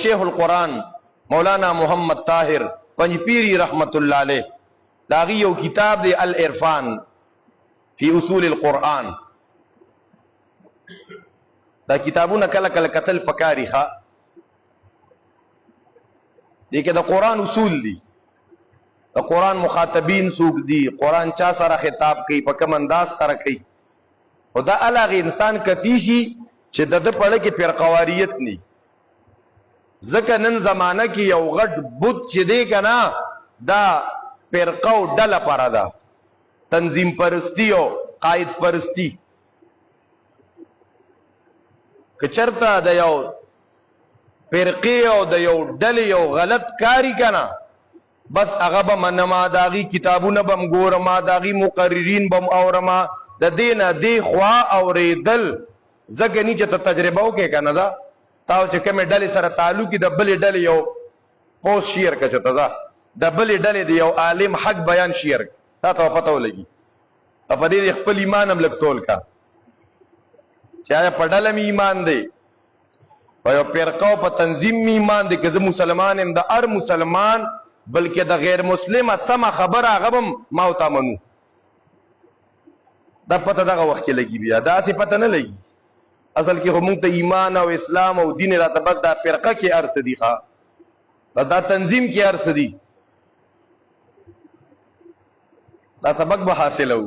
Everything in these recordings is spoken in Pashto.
شیخ القرآن مولانا محمد طاہر پنجپیری رحمت اللہ علیہ داغی یو کتاب دے العرفان فی اصول القرآن. دا کتابونه کله کله قتل پکاری ښا دې کې د قرآن اصول دي، د قرآن مخاطبین څوک دي، قرآن چا سره خطاب کوي، په کوم انداز سره کوي. خدا الهغه انسان کتی شي چې د ده پړه کې فرقواریت ني. ځکه نن زمانه کې یو غټ بت چې دی که نه دا فرقه او ډله پره ده، تنظیم پرستی او قائد پرستی. که چرته د یو فرقې او د یو ډلې یو غلط کاری کنه بس هغه به منما، د هغې کتابونه به م ګورمه، د هغې مقررین به م اورمه، د دې نه دې خوا اورېدل ځکه ني چې ته تجربه وکړې که نه ده تا چې کومې ډلې سره تعلق د بلې ډلې یو پوسټ شیر که چې ته ده د بلې ډلې د یو عالم حق بیان شیر تا ته پته ولګي. په دې خپل ایمان هم لږ تول کا چې آیا په ډله مې ایمان دی، په یو فرقه او په تنظیم مې ایمان دی، که زه مسلمان یم د هر مسلمان بلکې د غیر مسلمه سمه خبره هغه به ما او تا منو. دا پته دغه وخت کې لګي، بیا داسې پته نه لګي. اصل کې خو مونږ ته ایمان او اسلام او دین راته بس دا فرقه کې هر څه دي ښه، دا تنظیم کې هر څه دي. دا سبق به حاصلو،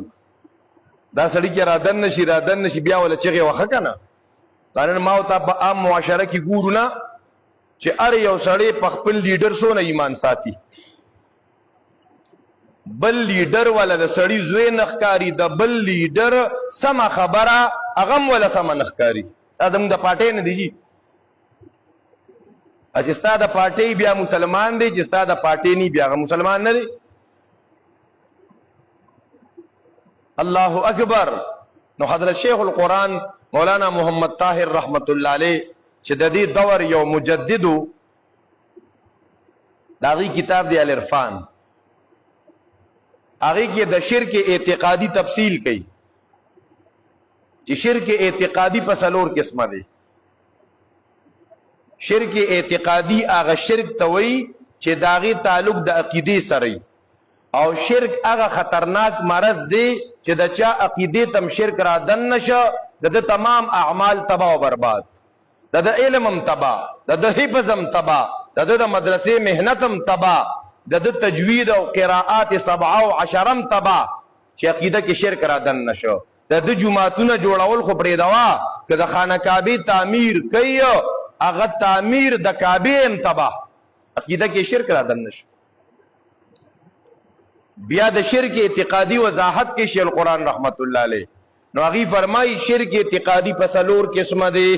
دا سړی کې رادن نشي رادن نشي بیا ولا چغې وخه که نه. دا نن ما او تا په عام معاشره کې ګورو نه چې هر یو سړی په خپل لیډر څونه ایمان ساتي، بل لیډر والا د سړی زوی نه ښکاري، د بل لیډر سمه خبره هغه هم ولا سمه نه ښکاري. دا زموږ د پارټۍ نه دی جي، چې ستا د پارټۍ بیا مسلمان دی، چې ستا د پارټۍ نی بیا هغه مسلمان نه دی. الله اکبر. نو حضرت شیخ القرآن مولانا محمد طاہر رحمت اللہ علیہ چې د دې دور یو مجددو داغي کتاب دی العرفان، هغه کې د شرک اعتقادي تفصیل کوي چې شرک اعتقادي په څلور قسمه دی. شرک اعتقادي هغه شرک ته وایي چې داغي تعلق د عقیدې سره، او شرک هغه خطرناک مرض دی چې د چا عقیدې تم شرک را دن نشه د تمام اعمال تباہ و برباد، د علم هم تباہ، د حفظ هم تباہ، د مدرسې محنت هم تباہ، د تجوید او قراءات 7 او 10 هم تباہ چې عقیده کې شرک را دن نشه. د جمعتونه جوړول خو پرېدوا، که د خانه کعبې تعمیر کوي هغه تعمیر د کعبې هم تباہ، عقیده کې شرک را دن نشه. بیا د شرک اعتقادي وضاحت کې شیخ القرآن رحمت الله علیه نو هغه فرمایي شرک اعتقادي په څلور قسمه دی.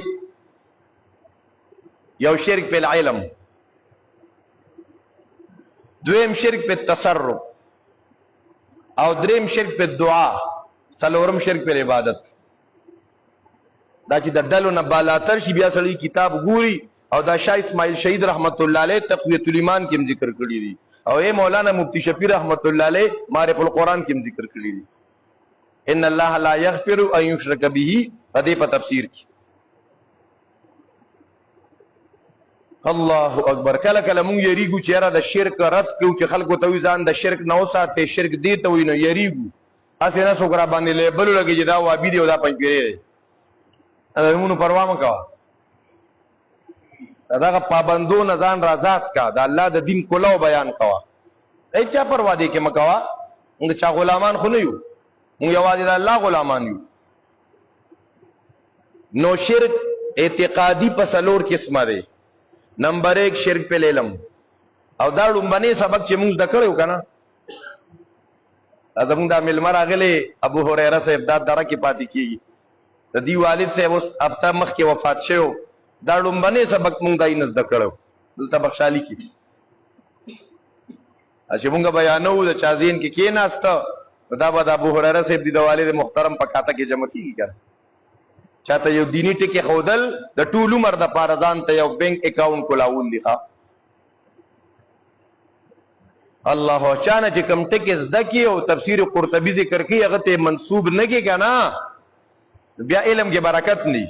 یو شرک په علم، دویم شرک په تصرف، او دریم شرک په دعا، څلورم شرک په عبادت. دا چې د ډلو نه بالاتر شي بیا سړی کتاب ګوري، او دا شاه اسماعیل شهید رحمت الله علیه تقویت الایمان کې ذکر کړی دي، او اے مولانا مفتی شفیع رحمت الله علیه معرف القرآن کې ذکر کړی دي. ان الله لا یغفر ان یشرک به، په دې په تفسیر کې. الله اکبر. کله کله مونږ یریږو چې یاره د شرک رد کړو، چې خلکو ته وایي ځان د شرک نه وساتئ، شرک دې ته وایي، نو یریږو. هسې نه څوک را باندې لیبل ولګي چې دا وابي دی او دا پنجپیری دی. مونږ پروا مه کوه، دغه پابندو نه ځان رازاد کا، د الله د دین کلو بیان کوه، ای چا پروا دی کې مه کوه. موږ چا غلامان خو نه یو، موږ یوازې د الله غلامان یو. نو شرک اعتقادي په څلور قسمه دی. نمبر 1 شرک په علم، او دا لومبنی سبق چې موږ زده کړی که نه، زموږ دا مېلمه راغلی ابو هریره صاحب دا دره کې پاتې کېږي، د دې والد صاحب اوس هفته مخکې وفات شوی، دا لومبنی سبق موږ دای نه زده کړو دلته بخشالي کې. چې موږ بیانو د چا ذهن کې کېناسته دا به د ابو هریره صاحب د والد محترم په کاته کې جمع کېږي که چاته یو دینی ټکي ښودل د ټول عمر دپاره ځان ته یو بینک اکاونټ کلاول دي. الله چانه چې کوم ټکي زده کړي او تفسیر قرطبي ذکر کوي هغه ته منسوب نه کړي که نه بیا علم کې برکت نه.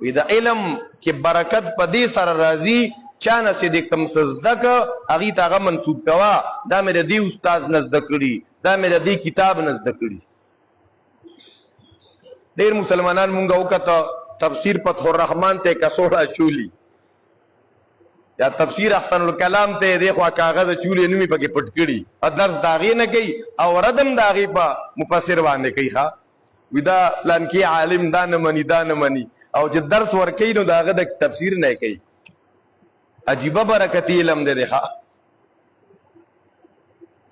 وی د علم کې برکت په دې سره راځي چانه چې د کم زدک هغه ته منسوب کوا دا مې د دې استاد نه زده کړي دا مې د دې کتاب نه زده کړي. ډېر مسلمانان مونږ وکړه تفسیر فتح الرحمن ته کسوړه چولی یا تفسیر احسن الکلام ته دی خو کاغذ چولی نومي پکې پټ کړي درس داغي نه کوي او ردم داغي په مفسر باندې کوي. ها ودا پلان کې عالم دا نه مني دا نه مني او چې درس ورکوي نو داغه د تفسیر نه کوي. عجیب برکتی علم دې ښا.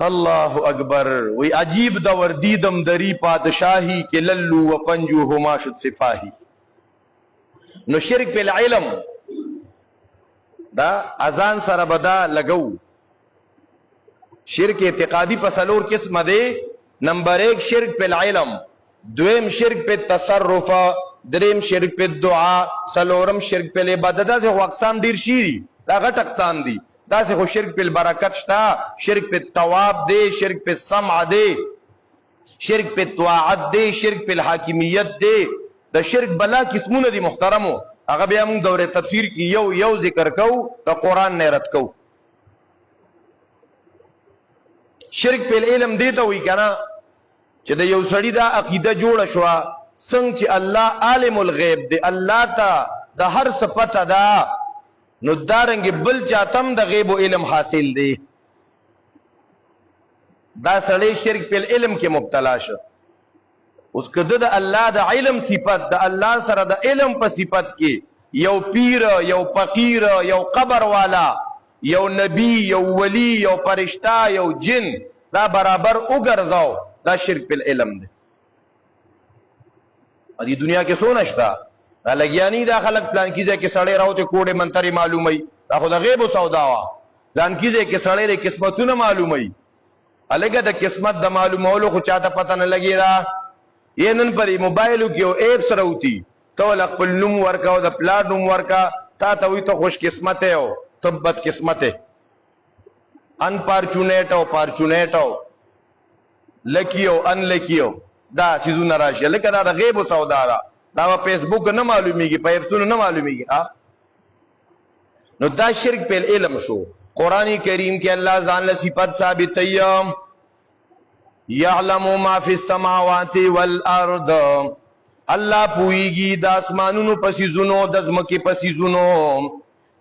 الله اکبر. وی عجیب دا وردیدم دری پادشاہی کہ للو و پنجو ہما شد سپاہی. نو شرک پہ العلم دا اذان سره بدا لگو. شرک اعتقادی پسلور قسم دے. نمبر 1 شرک پہ العلم، دویم شرک پہ تصرف، دریم شرک پہ دعا، سلورم شرک پہ عبادت. دا سے اقسام دیر شیری دا غټ اقسام دی. دا سے خو شرک پہ البرکت شتا، شرک پہ تواب دے، شرک پہ سمع دے، شرک پہ طاعت دے، شرک پہ الحاکمیت دے. دا شرک بلا قسمونه دی محترمو. هغه بیا موږ دوره تفسیر کی یو ذکر کو ته قران نه رد کو. شرک په علم دی ته وی کنه چې د یو سړی دا عقیده جوړه شو څنګه چې الله عالم الغیب دی، الله ته د هر څه پته ده، نو دارنګ بل چاتم د غیب او علم حاصل دی. دا سړی شرک په علم کې مبتلا شو. اوس کده د الله د علم صفت د الله سره د علم په صفت کې یو پیر، یو فقیر، یو قبر والا، یو نبی، یو ولی، یو فرشتہ، یو جن دا برابر وګرځاو، دا شرک په علم دی. ا دې دنیا کې څو نشتا دا لګیانی دا خلک پلان کیږي کې سړی راوته کوډه منتري معلومي دا خو د غیب او سودا وا. پلان کیږي کې سړی له قسمتونه معلومي الګا د قسمت د معلومولو خو چاته پته نه لګی را. یہ نن پر موبایلو کې او ایپ سره وتی ته ول خپل نوم ورکا او د پلان نوم ورکا تا ته وي ته خوش قسمت او ته بد قسمت ان پارچونیټ او پارچونیټ او لکیو ان لکیو دا سيزونه راشي لکه دا د غیب او سودا دا په فیسبوک نه معلومیږي، په ایپونو نه معلومیږي. نو دا شرک په علم شو. قرآن کریم کې الله ځان له صفات ثابت ايام یعلم ما فی السماوات والارض. الله پویږي د اسمانونو پسې زونو د زمکه پسې زونو.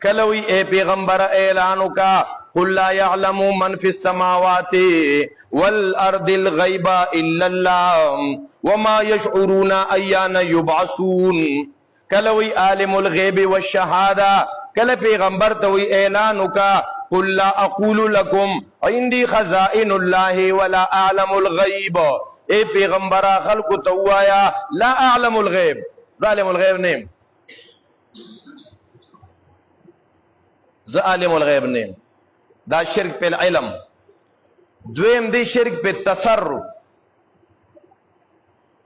کلوی اے پیغمبر اعلان وکا قل لا يعلم من في السماوات والارض الغيب الا الله وما يشعرون ايان يبعثون. کلوی عالم الغیب والشهاده. کله پیغمبر ته وی اعلان وکا قل لا اقول لكم عندي خزائن الله ولا اعلم الغيب. اے پیغمبر خلق توایا لا اعلم الغیب، ظالم الغیب نیم ز عالم الغیب نیم. دا شرک په علم. دویم دی شرک په تصرف.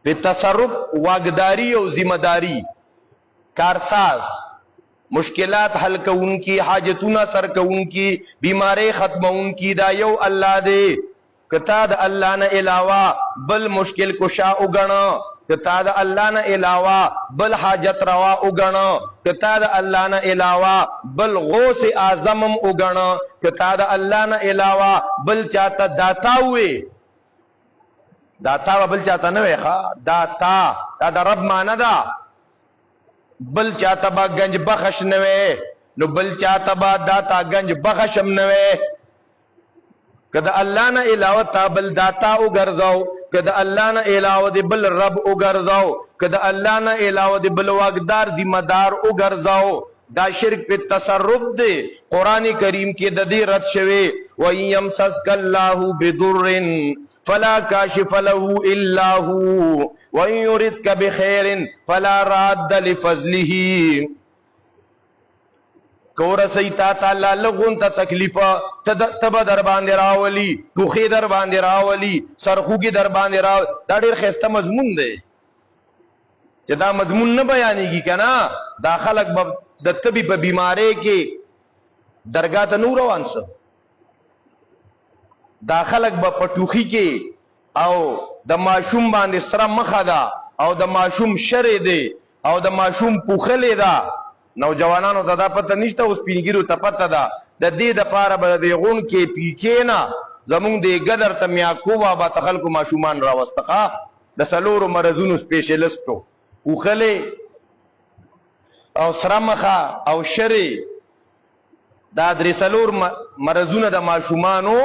په تصرف واګداری او ذمہ داری، کارساز، مشکلات حل کونکی، حاجتونه سر کونکی، بیماری ختمونکی دا یو الله دی. کتا د الله نه علاوه بل مشکل کشا وګڼه، کتا د الله نه علاوه بل حاجت روا وګڼه، کتا د الله نه علاوه بل غوث اعظم وګڼه، کتا د الله نه علاوه بل چاته داتا وې. داتا بل چاته نه وې ښا، داتا دا د رب معنی ده. بل چاته با گنج بخش نوے نو بل چاته با داتا گنج بخشم نوے. کدا اللہ نا علاوہ تا بل داتا اگرزاو، کدا اللہ نا علاوہ دی بل رب اگرزاو، کدا اللہ نا علاوہ دی بل واقدار ذمہ دار اگرزاو. دا شرک پہ تصرف دے. قرآن کریم کی ددی رد شوے وَإِن يَمْسَسْكَ اللَّهُ بِضُرٍّ فلا کاشف له الا هو وان يردك بخير فلا راد لفضله. کور سیتا تعالی لغون ته تکلیف تب در باندې راولي، ټوخي در باندې راولي، سرخوږي در باندې راولي. دا ډېر خسته مضمون دی چې دا مضمون نه بیانېږي کنه. دا خلک د طبي په بیماری کې درګاه ته نور روان شو. دا خلق با پټوخی کې او د ماشوم باندې سره مخه ده او د ماشوم شر دی او د ماشوم پوخلې ده، نوجوانانو ته دا پته نشته، اوس سپینګیرو ته پته ده. د دې دپاره به د غون کې پیکې نه زمونږ د ګدر ته میاکو بابا ته خلکو ماشومان راوسته، د څلورو مرضونو سپیشلیسټو، پوخلې او سره مخه او شرې، دا درې څلور مرضونه د ماشومانو،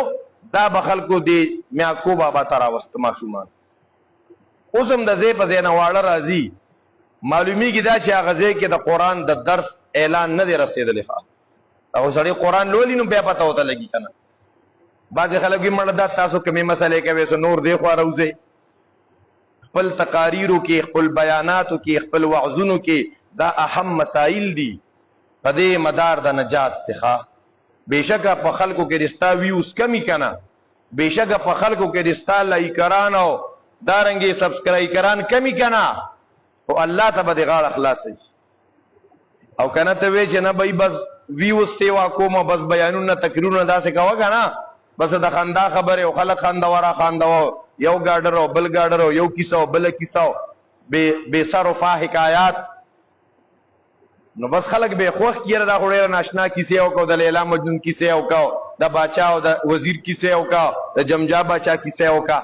دا به خلکو د میاکو بابا ته راوسته ماشومان. اوس هم د ځای په ځای نه واړه راځي، معلومیږي دا چې هغه ځای کې د قرآن د درس اعلان نه دی رسېدلی. هغه سړی قرآن لولي نو بیا پته ورته لګي که نه. بعضې خلک وي مړه دا تاسو کومې مسلې کوئ، څه نور دی خوا راوځئ. خپل تقاریرو کې، خپل بیاناتو کې، خپل وعظونو کې دا اهم مسائل دي، په دې مدار د نجات دی. بېشکه په خلکو کې رستا ویوز کمی که نه، بېشکه په خلکو کې رستا لایکران او دارنګې سبسکرایبران کمی که نه، خو الله ته به دې غاړه خلاصوي. او که نه ته وایې چې نه بھائی بس ویوز سیوا کومه، بس بیانونه تقریرونه داسې کوه که نه، بس د خندا خبرې او خلک خندوه خاندوه، یو ګاډر او بل ګاډر او یو کیسه او بله کیسه او بې سر و فا حکایات، نو بس خلک به خوښ کیره دا خو ډېره ناشنا کیسې وکړو، د لیلا مجنون کیسې وکړو، د باچا او د وزیر کیسې وکړو، د جمجا باچا کیسې وکړه.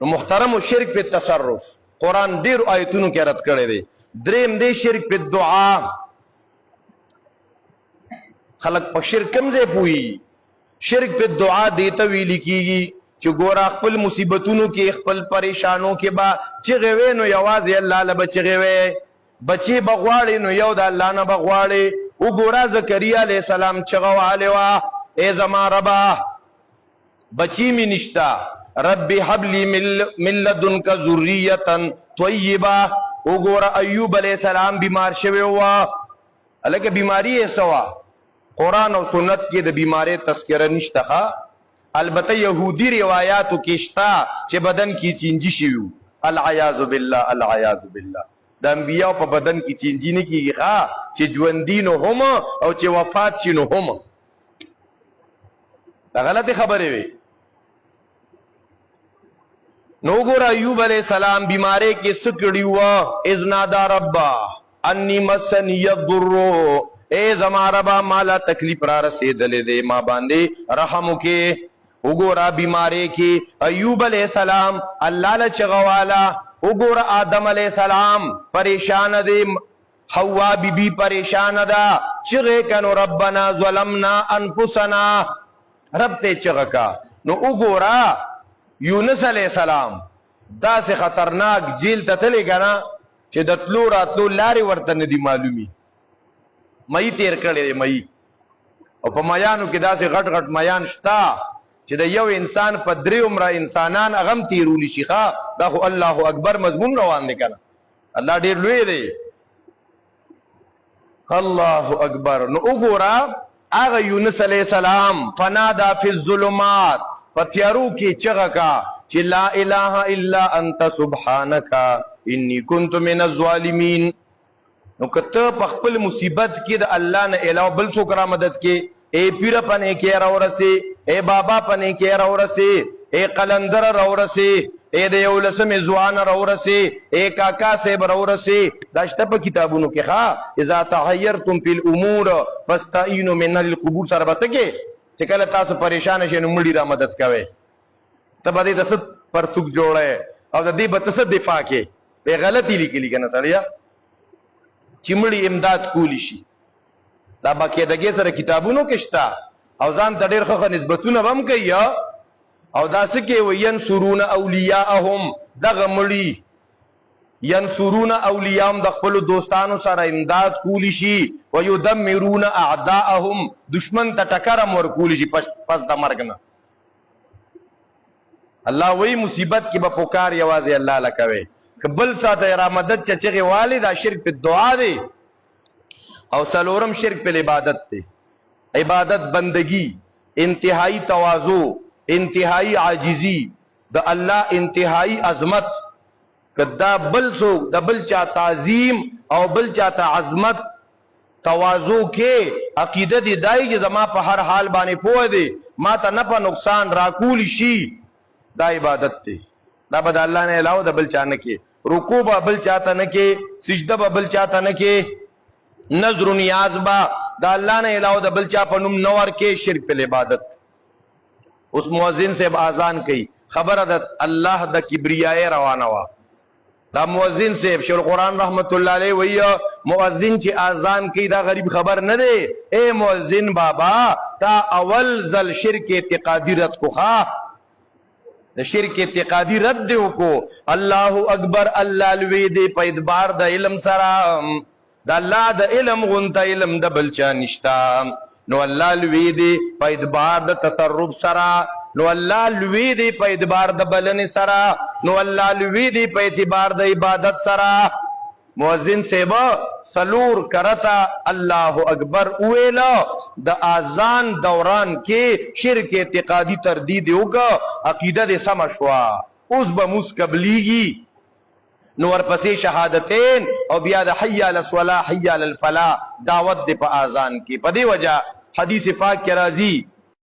نو محترم شرک په تصرف قرآن ډېرو آیتونو کې رد کړی دی. دریم دی شرک په دعا. خلک په شرک کم ځای پوهېږي. شرک په دعا دیته ویل کېږي چې ګوره خپل مصیبتونو کې، خپل پریشانو کې به چغې وې نو یوازې الله له به چغې وې، بچې به غواړې نو یو د الله نه به غواړې. وګوره زکریا علیه السلام چغه وهلې وه، ای زما ربه بچی مې نشته، رب هب لی من لدنک ذریة طیبه. وګوره ایوب علیه السلام بیمار شوی وه، هلکه بیماري یې څه وه؟ قرآن او سنت کې د بیمارۍ تذکره نشته. البته یهودی روایاتو کې شته چې بدن کې چینجي شوي وو. العیاذ بالله، العیاذ بالله. د انبیاء په بدن کې چینجي نه کېږي، چې ژوندي نو هم او چې وفات شي نو هم. دا غلطې خبرې وي. نو ګوره ایوب علیه السلام بیمارۍ کې څه کړي وه؟ اذ نادا ربه انی مسنی الضر، اے زما ربا مالا تکلیف را رسیدلې دی، ما باندې رحم وکې. وګوره بیمارۍ کې ایوب علیه السلام الله له چغه واله. وګوره آدم علیہ السلام پریشان دی، حوا بی بی پریشان ده، چغه کنو ربنا ظلمنا انفسنا، رب ته چغه کا. نو وګوره یونس علیہ السلام دا سه خطرناک جیل ته تللی کنه چې د تلو راتلو لارې ورته نه دي معلومي. مئی تیر کړی دی، مئی. او په میانو کې داسې غټ غټ میان شته چې د یو انسان په درې عمره انسانان هغه هم تیرولی شي. دا خو الله اکبر مضمون روان دی کنه، الله ډېر لوی دی. الله اکبر. نو وګوره هغه یونس علیہ السلام فنادا فی الظلمات، په تیارو کې چغه کا چې لا اله الا انت سبحانک انی کنت من الظالمین. نو کته په خپل مصیبت کې د الله نه علاوه بل څوک را مدد کې، اے پیر پنه کې راورسي، اے بابا پنه کې راورسي، اے قلندر راورسي، اے د یو لسمې ځوان راورسي، اے کاکا صاحب راورسي. دا شته په کتابونو کې. اذا تحیرتم فی الامور فاستعینوا من القبور سره بسکه چې کله تاسو پریشان شئ نو مړي را مدد کوي. ته به دې د څه پرڅوک جوړی او د دې به ته څه دفاع کې به غلطي لیکلي که نه سړیه چې مړي امداد کولی شي. دا باقاعدګۍ سره کتابونو کې شته او ځان ته ډېر ښه نسبتونه به هم کوي. او دا څه کې وایي ینصرون اولیاءهم، دغه مړي ینصرون اولیاءهم د خپلو دوستانو سره امداد کولی شي، ویدمرون اعداءهم دشمن ته ټکر هم ورکولی شي پس د مرګ نه. الله وایي مصیبت کې به پکار یوازې الله له کوئ، که بل ساته را مدد چې چغې والي، دا شرک په دعا دی. او څلورم شرک په عبادت دی. عبادت بندگی، انتہائی تواضع، انتہائی عاجزی، د الله انتہائی عظمت. کدا بل څوک د بل چا تعظیم او بل چا ته عظمت تواضع کې عقیده دی دای چې زما په هر حال باندې پوه دی، ما ته نه په نقصان راکول شي، دا عبادت دی. دا به د الله نه علاوه د بل چا نه کې. رکوع به بل چاته نه کې، سجده به بل چاته نه کې، نظر و نیاز با دا اللہ نے علاوہ دا بل چا پا نم نور کے شرک پہ عبادت. اس مؤذن سے آزان کی خبر دا اللہ دا کبریائے روانہ وا. دا مؤذن سے شیخ القرآن رحمت اللہ علیہ وی مؤذن چی آزان کی دا غریب خبر نہ دے. اے مؤذن بابا تا اول زل شرک اعتقادی رد کو خواہ، دا شرک اعتقادی رد دے کو. اللہ اکبر اللہ لوی دے پا ادبار دا علم سرام، دا اللہ دا علم غنتا علم دا بلچا نشتا. نو اللہ لوی دے پا ادبار دا تصرف سرا، نو اللہ لوی دے پا ادبار دا بلن سرا، نو اللہ لوی دے پا اتبار دا عبادت سرا. مؤذن سیبا سلور کرتا اللہ اکبر اویلا دا آزان دوران کے شرک اعتقادی تردید ہوگا، عقیدہ دے سمشوا اس بموس قبلیگی. نو ورپسې شهادتین او بیا د حی علی الصلاح حی علی الفلاح دعوت دے پا آزان کی. پا دی وجہ حدیث پاک کے راضی